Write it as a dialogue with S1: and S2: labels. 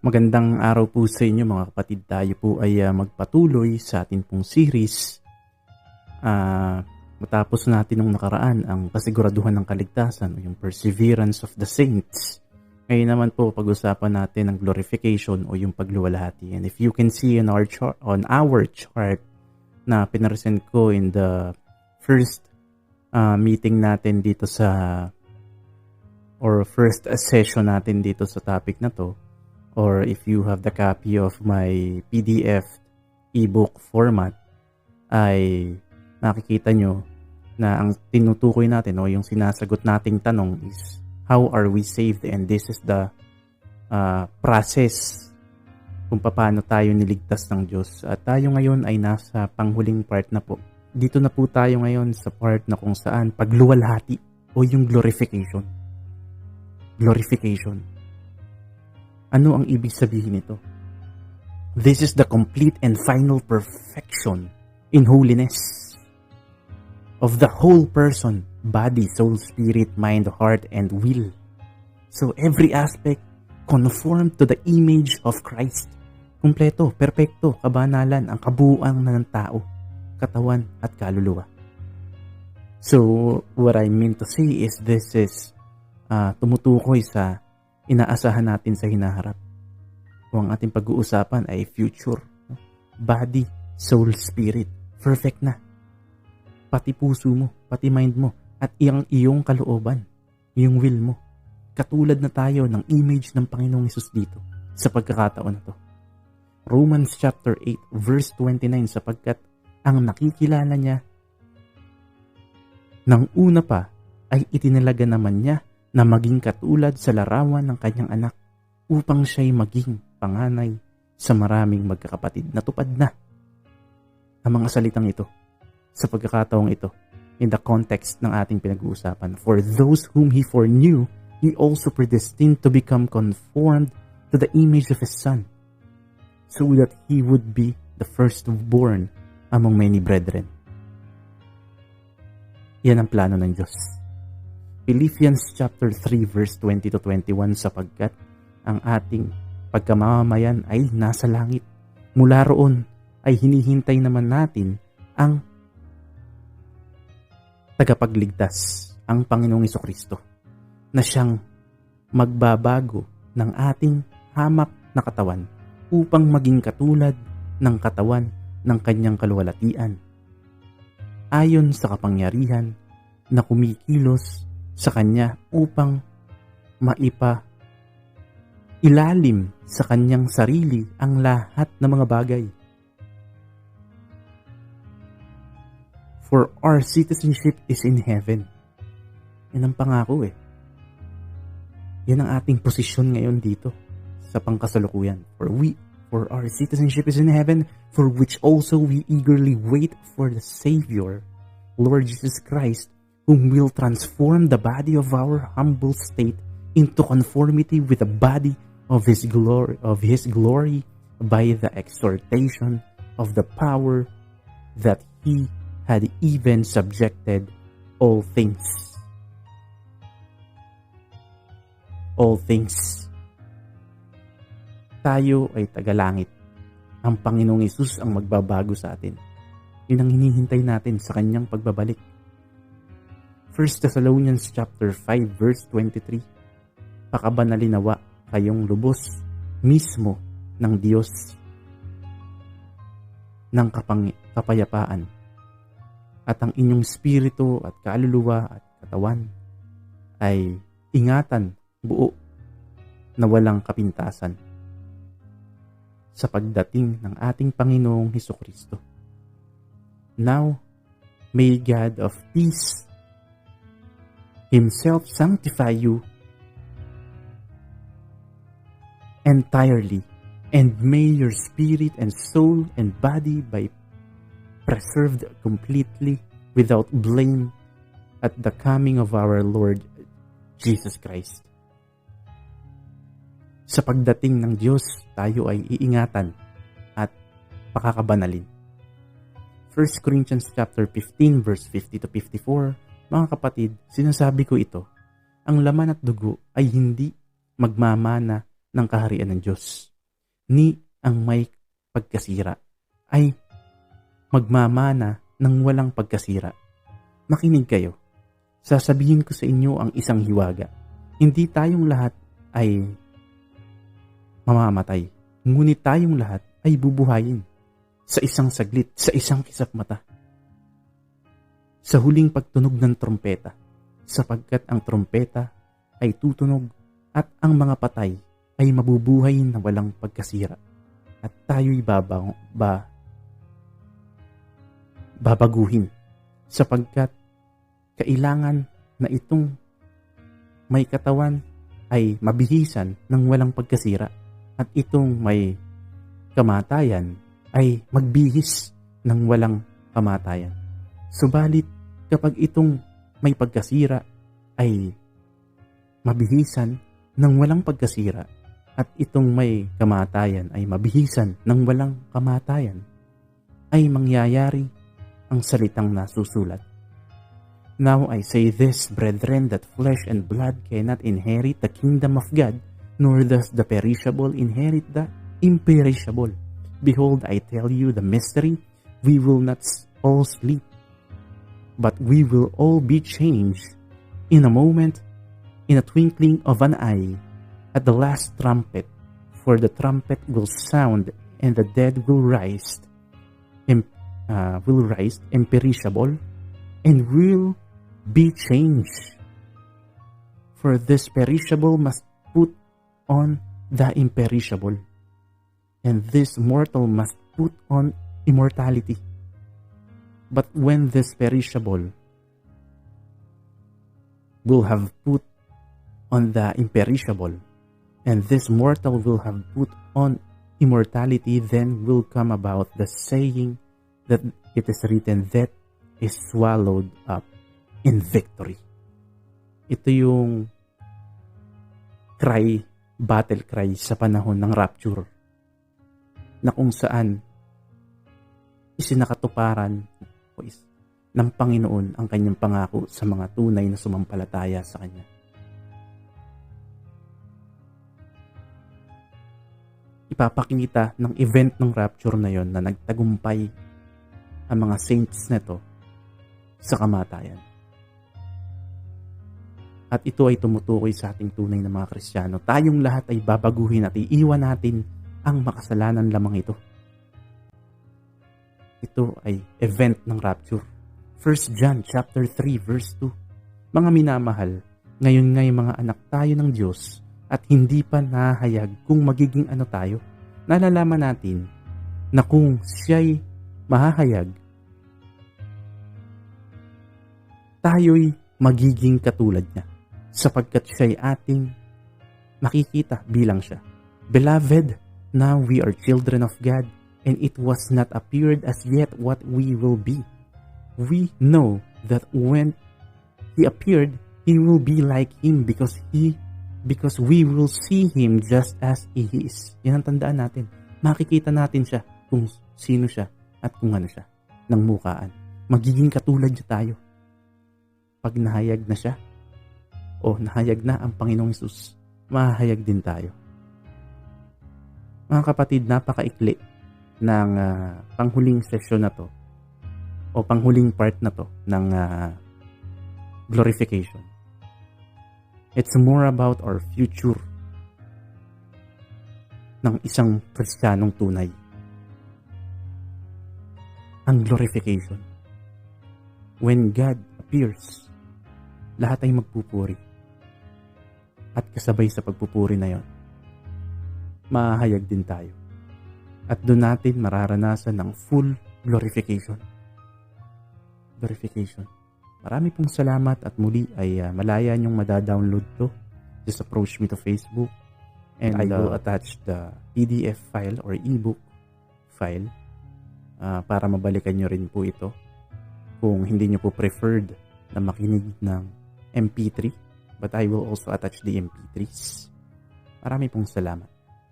S1: Magandang araw po sa inyo mga kapatid. Tayo po ay magpatuloy sa ating pong series. Matapos natin nung nakaraan ang kasiguraduhan ng kaligtasan o yung perseverance of the saints. Ngayon naman po pag-usapan natin ang glorification o yung pagluwalhati. And if you can see on our chart na pinaresent ko in the first meeting natin dito first session natin dito sa topic na to, or if you have the copy of my PDF ebook format, ay makikita nyo na ang tinutukoy natin o yung sinasagot nating tanong is how are we saved, and this is the process kung paano tayo niligtas ng Diyos. At tayo ngayon ay nasa panghuling part na po. Dito na po tayo ngayon sa part na kung saan pagluwalhati o yung glorification. Glorification. Ano ang ibig sabihin nito? This is the complete and final perfection in holiness of the whole person, body, soul, spirit, mind, heart, and will. So every aspect conformed to the image of Christ. Kumpleto, perpekto, kabanalan, ang kabuuan na ng tao, katawan at kaluluwa. So what I mean to say is this is tumutukoy sa inaasahan natin sa hinaharap. Kung ang ating pag-uusapan ay future, body, soul, spirit, perfect na. Pati puso mo, pati mind mo, at iyong kalooban, yung will mo. Katulad na tayo ng image ng Panginoong Hesus dito sa pagkakataon na to. Romans chapter 8 verse 29, sapagkat ang nakikilala niya nang una pa ay itinalaga naman niya na maging katulad sa larawan ng kanyang anak upang siya'y maging panganay sa maraming magkakapatid. Natupad na ang mga salitang ito sa pagkakataong ito in the context ng ating pinag-uusapan. For those whom He foreknew, He also predestined to become conformed to the image of His Son, so that He would be the firstborn among many brethren. Yan ang plano ng Diyos. Philippians chapter 3 verse 20 to 21, sapagkat ang ating pagkamamayan ay nasa langit. Mula roon ay hinihintay naman natin ang tagapagligtas, ang Panginoong Hesukristo, na siyang magbabago ng ating hamak na katawan upang maging katulad ng katawan ng kanyang kaluwalhatian, ayon sa kapangyarihan na kumikilos sa kanya upang ilalim sa kanyang sarili ang lahat ng mga bagay. For our citizenship is in heaven. Yan ang pangako Yan ang ating posisyon ngayon dito sa pangkasalukuyan. For our citizenship is in heaven, for which also we eagerly wait for the Savior, Lord Jesus Christ, whom will transform the body of our humble state into conformity with the body of His glory by the exhortation of the power that He had even subjected all things. All things. Tayo ay tagalangit. Ang Panginoong Hesus ang magbabago sa atin. Yun ang hinihintay natin sa kanyang pagbabalik. 1 Thessalonians chapter 5 verse 23, pakabanalinawa kayong lubos mismo ng Diyos ng kapayapaan, at ang inyong spirito at kaluluwa at katawan ay ingatan buo na walang kapintasan sa pagdating ng ating Panginoong Hesukristo. Now, may God of peace Himself sanctify you entirely, and may your spirit and soul and body be preserved completely without blame at the coming of our Lord Jesus Christ. Sa pagdating ng Diyos, tayo ay iingatan at pakakabanalin. 1 Corinthians chapter 15 verse 50 to 54, mga kapatid, sinasabi ko ito, ang laman at dugo ay hindi magmamana ng kaharian ng Diyos. ni ang may pagkasira ay magmamana ng walang pagkasira. Makinig kayo. Sasabihin ko sa inyo ang isang hiwaga. Hindi tayong lahat ay mamamatay. Ngunit tayong lahat ay bubuhayin sa isang saglit, sa isang kisap mata. Sa huling pagtunog ng trompeta, sapagkat ang trompeta ay tutunog at ang mga patay ay mabubuhay na walang pagkasira. At tayo'y babaguhin sapagkat kailangan na itong may katawan ay mabihisan ng walang pagkasira at itong may kamatayan ay magbihis ng walang kamatayan. Subalit kapag itong may pagkasira ay mabihisan ng walang pagkasira at itong may kamatayan ay mabihisan ng walang kamatayan, ay mangyayari ang salitang nasusulat. Now I say this, brethren, that flesh and blood cannot inherit the kingdom of God, nor does the perishable inherit the imperishable. Behold, I tell you the mystery, we will not all sleep, but we will all be changed in a moment, in a twinkling of an eye, at the last trumpet. For the trumpet will sound, and the dead will rise imperishable, and will be changed. For this perishable must put on the imperishable, and this mortal must put on immortality. But when this perishable will have put on the imperishable, and this mortal will have put on immortality, then will come about the saying that it is written, death is swallowed up in victory. Ito yung battle cry sa panahon ng rapture, na kung saan isinakatuparan ng Panginoon ang kanyang pangako sa mga tunay na sumampalataya sa Kanya. Ipapakita ng event ng rapture na yon na nagtagumpay ang mga saints nito sa kamatayan. At ito ay tumutukoy sa ating tunay na mga Kristiyano. Tayong lahat ay babaguhin at iiwan natin ang makasalanan lamang ito. Ito ay event ng rapture. 1 John chapter 3 verse 2. Mga minamahal, ngayon nga'y mga anak tayo ng Diyos at hindi pa nahayag kung magiging ano tayo. Nalalaman natin na kung siya'y mahahayag, tayo'y magiging katulad niya sapagkat siya'y ating makikita bilang siya. Beloved, now we are children of God, and it was not appeared as yet what we will be. We know that when He appeared, He will be like Him because we will see Him just as He is. Yan ang tandaan natin. Makikita natin siya kung sino siya at kung ano siya ng mukhaan. Magiging katulad niya tayo. Pag nahayag na siya, o nahayag na ang Panginoong Hesus, mahayag din tayo. Mga kapatid, napakaikli ng panghuling sesyon na to o panghuling part na to ng glorification. It's more about our future ng isang Kristiyanong tunay. Ang glorification. When God appears, lahat ay magpupuri. At kasabay sa pagpupuri na yon, mahahayag din tayo. At doon natin mararanasan ng full glorification. Glorification. Marami pong salamat at muli ay malaya niyong madadownload to. Just approach me to Facebook and I will attach the PDF file or ebook file para mabalikan nyo rin po ito kung hindi nyo po preferred na makinig ng MP3, but I will also attach the MP3s. Marami pong salamat.